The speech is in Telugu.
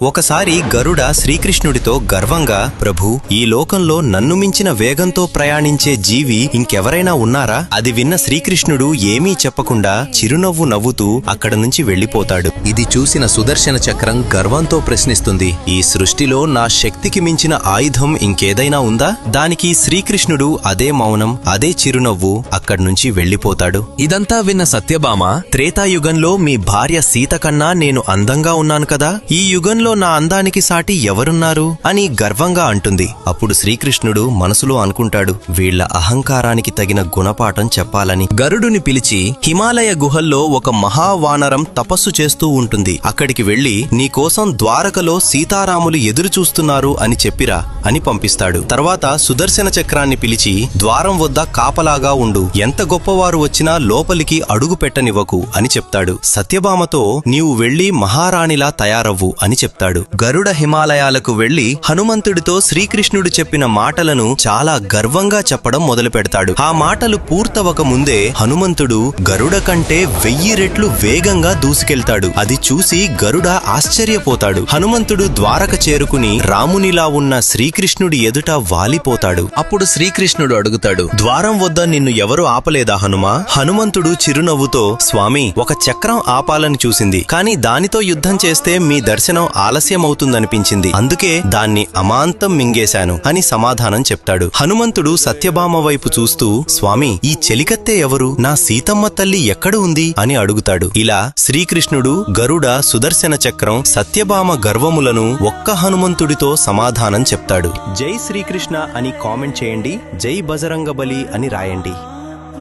ఒకసారి గరుడ శ్రీకృష్ణుడితో గర్వంగా, ప్రభూ, ఈ లోకంలో నన్ను మించిన వేగంతో ప్రయాణించే జీవి ఇంకెవరైనా ఉన్నారా? అది విన్న శ్రీకృష్ణుడు ఏమీ చెప్పకుండా చిరునవ్వు నవ్వుతూ అక్కడ నుంచి వెళ్లిపోతాడు. ఇది చూసిన సుదర్శన చక్రం గర్వంతో ప్రశ్నిస్తుంది, ఈ సృష్టిలో నా శక్తికి మించిన ఆయుధం ఇంకేదైనా ఉందా? దానికి శ్రీకృష్ణుడు అదే మౌనం, అదే చిరునవ్వు అక్కడ్నుంచి వెళ్లిపోతాడు. ఇదంతా విన్న సత్యభామ, త్రేతాయుగంలో మీ భార్య సీత కన్నా నేను అందంగా ఉన్నాను కదా, ఈ యుగంలో నా అందానికి సాటి ఎవరున్నారు అని గర్వంగా అంటుంది. అప్పుడు శ్రీకృష్ణుడు మనసులో అనుకుంటాడు, వీళ్ల అహంకారానికి తగిన గుణపాఠం చెప్పాలని. గరుడుని పిలిచి, హిమాలయ గుహల్లో ఒక మహావానరం తపస్సు చేస్తూ ఉంటుంది, అక్కడికి వెళ్లి నీకోసం ద్వారకలో సీతారాములు ఎదురుచూస్తున్నారు అని చెప్పిరా అని పంపిస్తాడు. తర్వాత సుదర్శన చక్రాన్ని పిలిచి, ద్వారం వద్ద కాపలాగా ఉండు, ఎంత గొప్పవారు వచ్చినా లోపలికి అడుగు పెట్టనివ్వకు అని చెప్తాడు. సత్యభామతో, నీవు వెళ్లి మహారాణిలా తయారవ్వు అని చెప్తాడు. గరుడ హిమాలయాలకు వెళ్లి హనుమంతుడితో శ్రీకృష్ణుడు చెప్పిన మాటలను చాలా గర్వంగా చెప్పడం మొదలు పెడతాడు. ఆ మాటలు పూర్తవక ముందే హనుమంతుడు గరుడ కంటే 1000 రెట్లు వేగంగా దూసుకెళ్తాడు. అది చూసి గరుడ ఆశ్చర్యపోతాడు. హనుమంతుడు ద్వారక చేరుకుని రామునిలా ఉన్న శ్రీకృష్ణుడి ఎదుట వాలిపోతాడు. అప్పుడు శ్రీకృష్ణుడు అడుగుతాడు, ద్వారం వద్ద నిన్ను ఎవరు ఆపలేదా హనుమా? హనుమంతుడు చిరునవ్వుతో, స్వామి, ఒక చక్రం ఆపాలని చూసింది, కాని దానితో యుద్ధం చేస్తే మీ దర్శనం ఆలస్యమవుతుందనిపించింది, అందుకే దాన్ని అమాంతం మింగేశాను అని సమాధానం చెప్తాడు. హనుమంతుడు సత్యభామ వైపు చూస్తూ, స్వామి, ఈ చెలికత్తె ఎవరు? నా సీతమ్మ తల్లి ఎక్కడ ఉంది అని అడుగుతాడు. ఇలా శ్రీకృష్ణుడు, గరుడ, సుదర్శన చక్రం, సత్యభామ గర్వములను ఒక్క హనుమంతుడితో సమాధానం చెప్తాడు. జై శ్రీకృష్ణ అని కామెంట్ చేయండి, జై బజరంగబలి అని రాయండి.